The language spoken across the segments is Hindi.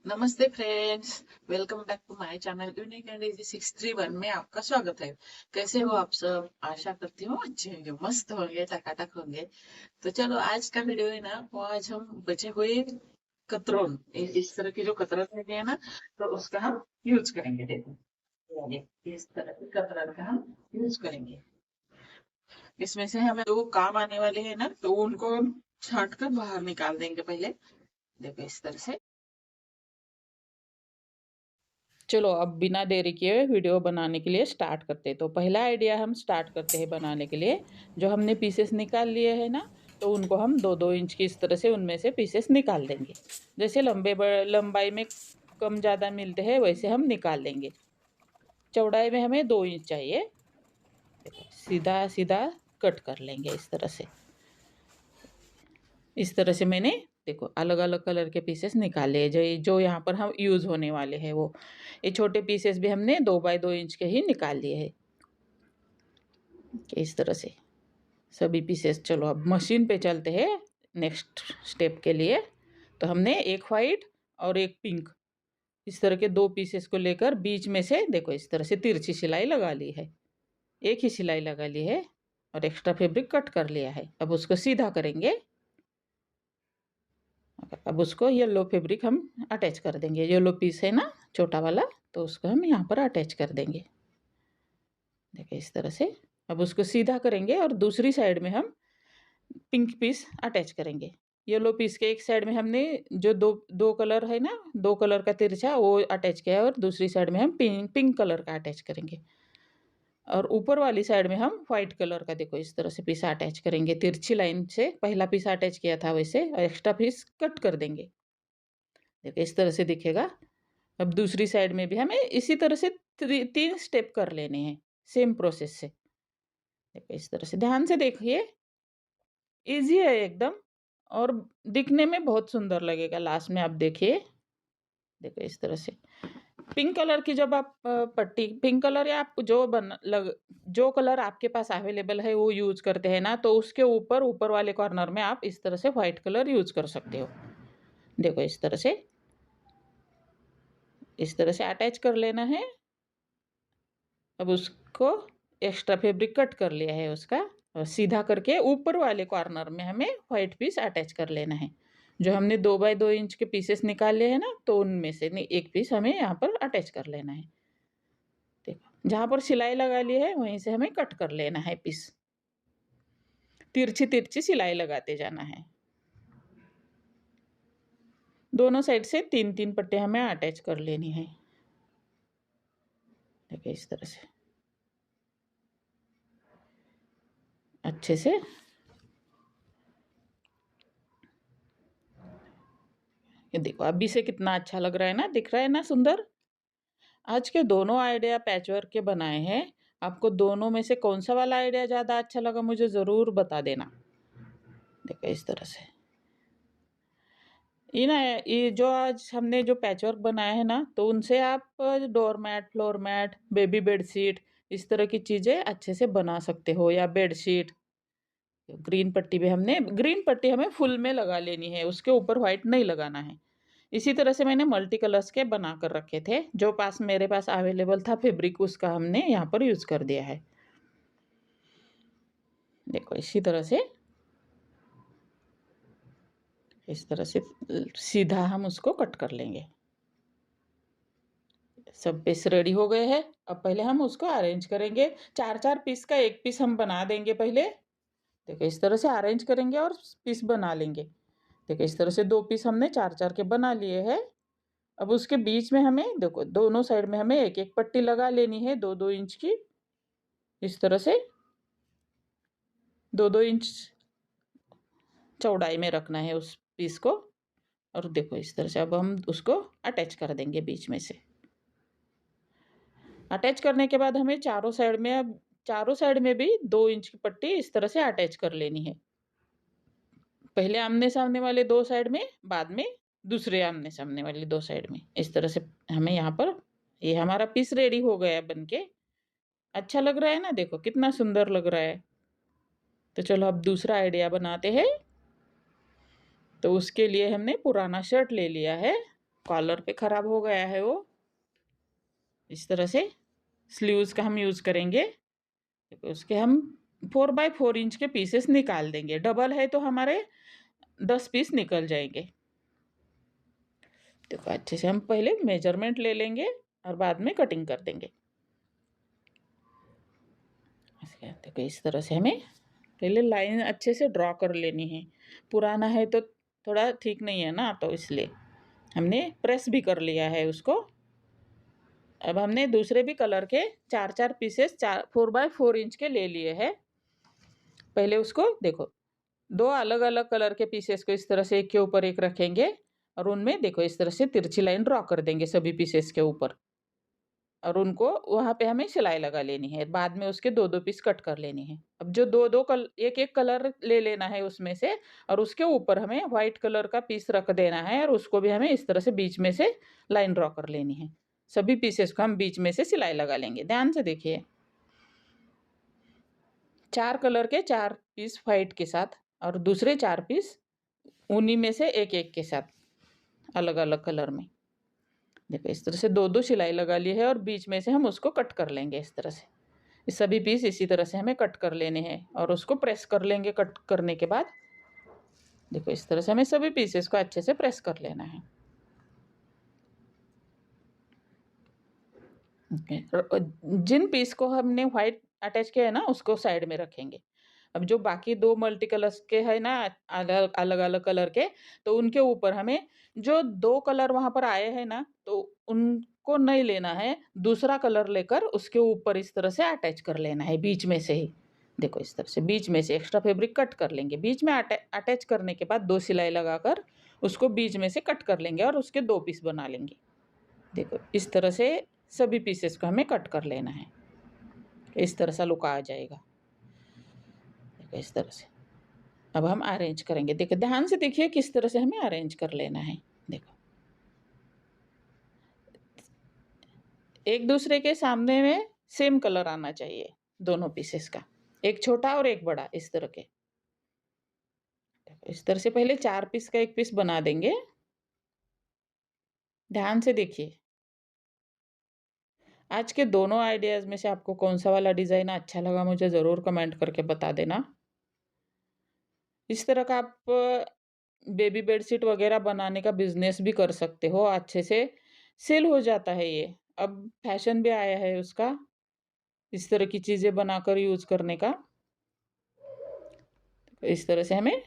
नमस्ते friends. Welcome back to my channel unique and easy 631 में आपका स्वागत है। कैसे हो आप सब? आशा करती हूँ अच्छे होंगे, मस्त होंगे, टकाटक होंगे। तो चलो आज का वीडियो है ना, वो आज हम बचे हुए कतरन, इस तरह की जो कतरन रहते हैं ना, तो उसका हम यूज करेंगे। देखो ये इस तरह की कतरन का हम यूज करेंगे। इसमें से हमें जो काम आने वाले हैं ना, तो उनको हम छांट कर बाहर निकाल देंगे पहले। देखो इस तरह से। चलो अब बिना देरी किए वीडियो बनाने के लिए स्टार्ट करते हैं। तो पहला आइडिया हम स्टार्ट करते हैं बनाने के लिए। जो हमने पीसेस निकाल लिए हैं ना, तो उनको हम 2-2 इंच की इस तरह से उनमें से पीसेस निकाल देंगे। जैसे लंबाई में कम ज़्यादा मिलते हैं वैसे हम निकाल देंगे। चौड़ाई में हमें 2 इंच चाहिए। देखो सीधा सीधा कट कर लेंगे इस तरह से। इस तरह से मैंने देखो अलग अलग कलर के पीसेस निकाले जो जो यहाँ पर हम यूज़ होने वाले हैं। वो ये छोटे पीसेस भी हमने 2x2 इंच के ही निकाल लिए हैं इस तरह से सभी पीसेस। चलो अब मशीन पे चलते हैं नेक्स्ट स्टेप के लिए। तो हमने एक वाइट और एक पिंक इस तरह के 2 पीसेस को लेकर बीच में से देखो इस तरह से तिरछी सिलाई लगा ली है। एक ही सिलाई लगा ली है और एक्स्ट्रा फैब्रिक कट कर लिया है। अब उसको सीधा करेंगे। अब उसको येलो फैब्रिक हम अटैच कर देंगे। येलो पीस है ना छोटा वाला, तो उसको हम यहाँ पर अटैच कर देंगे। देखिए इस तरह से। अब उसको सीधा करेंगे और दूसरी साइड में हम पिंक पीस अटैच करेंगे। येलो पीस के एक साइड में हमने जो दो दो कलर है ना, 2 कलर का तिरछा वो अटैच किया है और दूसरी साइड में हम पिंक कलर का अटैच करेंगे। और ऊपर वाली साइड में हम व्हाइट कलर का देखो इस तरह से पीस अटैच करेंगे। तिरछी लाइन से पहला पीस अटैच किया था वैसे, और एक्स्ट्रा पीस कट कर देंगे। देखो इस तरह से दिखेगा। अब दूसरी साइड में भी हमें इसी तरह से 3 स्टेप कर लेने हैं सेम प्रोसेस से। देखो इस तरह से ध्यान से देखिए, इजी है एकदम और दिखने में बहुत सुंदर लगेगा। लास्ट में आप देखिए, देखो इस तरह से पिंक कलर की जब आप पट्टी पिंक कलर या आप जो कलर आपके पास अवेलेबल है वो यूज करते हैं ना, तो उसके ऊपर वाले कॉर्नर में आप इस तरह से व्हाइट कलर यूज कर सकते हो। देखो इस तरह से अटैच कर लेना है। अब उसको एक्स्ट्रा फैब्रिक कट कर लिया है उसका, और सीधा करके ऊपर वाले कॉर्नर में हमें व्हाइट पीस अटैच कर लेना है। जो हमने 2x2 इंच के पीसेस निकाले हैं ना, तो उनमें से नहीं एक पीस हमें यहाँ पर अटैच कर लेना है। देखो जहाँ पर सिलाई लगा ली है वहीं से हमें कट कर लेना है पीस। तिरछी तिरछी सिलाई लगाते जाना है। दोनों साइड से 3-3 पट्टे हमें अटैच कर लेनी है। देखिए इस तरह से अच्छे से। ये देखो अभी से कितना अच्छा लग रहा है ना, दिख रहा है ना सुंदर। आज के दोनों आइडिया पैचवर्क के बनाए हैं। आपको दोनों में से कौन सा वाला आइडिया ज़्यादा अच्छा लगा मुझे ज़रूर बता देना। देखो इस तरह से ये जो आज हमने जो पैचवर्क बनाया है ना, तो उनसे आप doormat, floor mat, baby bedsheet इस तरह की चीज़ें अच्छे से बना सकते हो, या बेडशीट। ग्रीन पट्टी हमें फुल में लगा लेनी है, उसके ऊपर व्हाइट नहीं लगाना है। इसी तरह से मैंने मल्टी कलर्स के बना कर रखे थे। जो मेरे पास अवेलेबल था फैब्रिक, उसका हमने यहाँ पर यूज़ कर दिया है। देखो इस तरह से सीधा हम उसको कट कर लेंगे। सब पीस रेडी हो गए हैं। अब पहले हम उसको अरेंज करेंगे। 4-4 पीस का एक पीस हम बना देंगे पहले। देखो इस तरह से अरेंज करेंगे और पीस बना लेंगे। देखो इस तरह से 2 पीस हमने 4-4 के बना लिए हैं। अब उसके बीच में हमें देखो दोनों साइड में हमें एक एक पट्टी लगा लेनी है 2-2 इंच की। इस तरह से 2-2 इंच चौड़ाई में रखना है उस पीस को। और देखो इस तरह से अब हम उसको अटैच कर देंगे बीच में से। अटैच करने के बाद हमें चारों साइड में भी 2 इंच की पट्टी इस तरह से अटैच कर लेनी है। पहले आमने सामने वाले 2 साइड में, बाद में दूसरे आमने सामने वाली 2 साइड में। इस तरह से हमें यहाँ पर ये हमारा पीस रेडी हो गया है बनके। अच्छा लग रहा है ना, देखो कितना सुंदर लग रहा है। तो चलो अब दूसरा आइडिया बनाते हैं। तो उसके लिए हमने पुराना शर्ट ले लिया है। कॉलर पे खराब हो गया है वो। इस तरह से स्लीव्स का हम यूज़ करेंगे। उसके हम 4x4 इंच के पीसेस निकाल देंगे। डबल है तो हमारे 10 पीस निकल जाएंगे। देखो अच्छे से हम पहले मेजरमेंट ले लेंगे और बाद में कटिंग कर देंगे। देखो इस तरह से हमें पहले लाइन अच्छे से ड्रॉ कर लेनी है। पुराना है तो थोड़ा ठीक नहीं है ना, तो इसलिए हमने प्रेस भी कर लिया है उसको। अब हमने दूसरे भी कलर के 4-4 पीसेस 4x4 इंच के ले लिए हैं। पहले उसको देखो 2 अलग-अलग कलर के पीसेस को इस तरह से एक के ऊपर एक रखेंगे और उनमें देखो इस तरह से तिरछी लाइन ड्रॉ कर देंगे सभी पीसेस के ऊपर, और उनको वहाँ पे हमें सिलाई लगा लेनी है। बाद में उसके 2-2 पीस कट कर लेने हैं। अब जो 2-2 एक-एक कलर ले लेना है उसमें से, और उसके ऊपर हमें व्हाइट कलर का पीस रख देना है और उसको भी हमें इस तरह से बीच में से लाइन ड्रॉ कर लेनी है। सभी पीसेस को हम बीच में से सिलाई लगा लेंगे। ध्यान से देखिए। 4 कलर के 4 पीस व्हाइट के साथ और दूसरे 4 पीस उन्हीं में से एक-एक के साथ अलग-अलग कलर में। देखो इस तरह से 2-2 सिलाई लगा ली है और बीच में से हम उसको कट कर लेंगे इस तरह से। ये सभी पीस इसी तरह से हमें कट कर लेने हैं और उसको प्रेस कर लेंगे। कट करने के बाद देखो इस तरह से हमें सभी पीसेस को अच्छे से प्रेस कर लेना है। जिन पीस को हमने व्हाइट अटैच किया है ना, उसको साइड में रखेंगे। अब जो बाकी 2 मल्टी कलर्स के है ना, अलग-अलग कलर के, तो उनके ऊपर हमें जो 2 कलर वहाँ पर आए हैं ना, तो उनको नहीं लेना है। दूसरा कलर लेकर उसके ऊपर इस तरह से अटैच कर लेना है बीच में से ही। देखो इस तरह से बीच में से एक्स्ट्रा फैब्रिक कट कर लेंगे। बीच में अटैच करने के बाद 2 सिलाई लगाकर उसको बीच में से कट कर लेंगे और उसके 2 पीस बना लेंगे। देखो इस तरह से सभी पीसेस को हमें कट कर लेना है। इस तरह सा लुक आ जाएगा। देखो इस तरह से। अब हम अरेंज करेंगे। देखो ध्यान से देखिए किस तरह से हमें अरेंज कर लेना है। देखो एक दूसरे के सामने में सेम कलर आना चाहिए दोनों पीसेस का, एक छोटा और एक बड़ा इस तरह के। इस तरह से पहले 4 पीस का एक पीस बना देंगे। ध्यान से देखिए। आज के दोनों आइडियाज़ में से आपको कौन-सा वाला डिज़ाइन अच्छा लगा मुझे ज़रूर कमेंट करके बता देना। इस तरह का आप बेबी बेडशीट वगैरह बनाने का बिज़नेस भी कर सकते हो। अच्छे से सेल हो जाता है ये। अब फैशन भी आया है उसका, इस तरह की चीज़ें बनाकर यूज़ करने का। इस तरह से हमें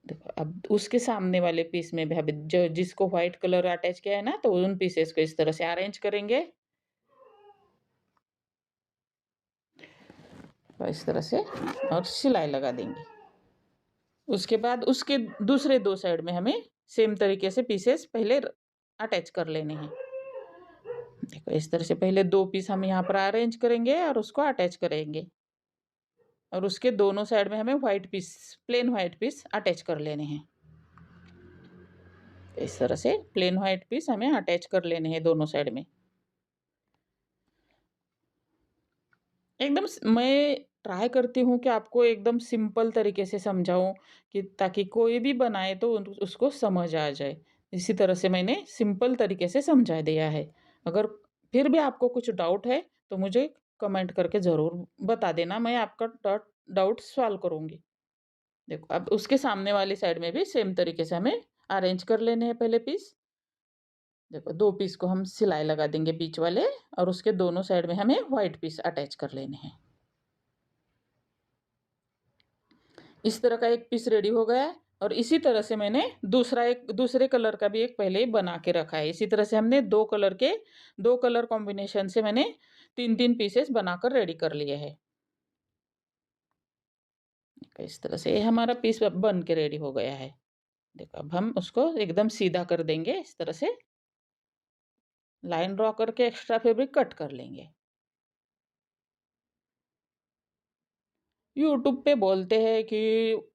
देखो अब उसके सामने वाले पीस में भी अब जो जिसको व्हाइट कलर अटैच किया है ना, तो उन पीसेस को इस तरह से अरेंज करेंगे। और इस तरह से और सिलाई लगा देंगे। उसके बाद उसके दूसरे 2 साइड में हमें सेम तरीके से पीसेस पहले अटैच कर लेने हैं। देखो इस तरह से पहले 2 पीस हम यहाँ पर अरेंज करेंगे और उसको अटैच करेंगे। और उसके दोनों साइड में हमें white piece, plain white piece attach कर लेने हैं। इस तरह से प्लेन व्हाइट पीस हमें अटैच कर लेने हैं दोनों साइड में। मैं ट्राई करती हूँ कि आपको एकदम सिंपल तरीके से समझाऊँ कि ताकि कोई भी बनाए तो उसको समझ आ जाए। इसी तरह से मैंने सिंपल तरीके से समझा दिया है। अगर फिर भी आपको कुछ डाउट है तो मुझे कमेंट करके ज़रूर बता देना, मैं आपका डाउट सॉल्व करूँगी। देखो अब उसके सामने वाली साइड में भी सेम तरीके से हमें अरेंज कर लेने हैं पहले पीस। देखो 2 पीस को हम सिलाई लगा देंगे बीच वाले और उसके दोनों साइड में हमें व्हाइट पीस अटैच कर लेने हैं। इस तरह का एक पीस रेडी हो गया है और इसी तरह से मैंने दूसरे कलर का भी एक पहले ही बना के रखा है। इसी तरह से हमने 2 कलर कॉम्बिनेशन से मैंने 3-3 पीसेस बनाकर रेडी कर लिए हैं। इस तरह से ये हमारा पीस अब बन के रेडी हो गया है। देखो अब हम उसको एकदम सीधा कर देंगे इस तरह से। लाइन ड्रॉ करके एक्स्ट्रा फैब्रिक कट कर लेंगे। यूट्यूब पे बोलते हैं कि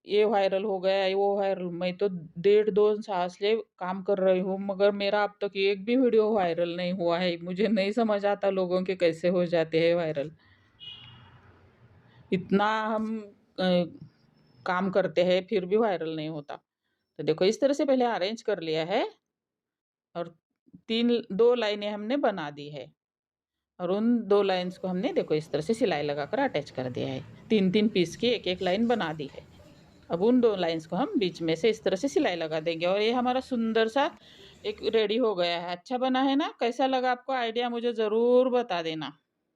ये वायरल हो गया है, वो वायरल, मैं तो 1.5-2 साल से काम कर रही हूँ मगर मेरा अब तक एक भी वीडियो वायरल नहीं हुआ है। मुझे नहीं समझ आता लोगों के कैसे हो जाते हैं वायरल। इतना हम अ, काम करते हैं फिर भी वायरल नहीं होता। तो देखो इस तरह से पहले अरेंज कर लिया है और 2 लाइनें हमने बना दी है और उन 2 लाइन्स को हमने देखो इस तरह से सिलाई लगाकर अटैच कर दिया है। 3-3 पीस की एक-एक लाइन बना दी है। अब उन 2 लाइन्स को हम बीच में से इस तरह से सिलाई लगा देंगे और ये हमारा सुंदर सा एक रेडी हो गया है। अच्छा बना है ना? कैसा लगा आपको आइडिया मुझे ज़रूर बता देना।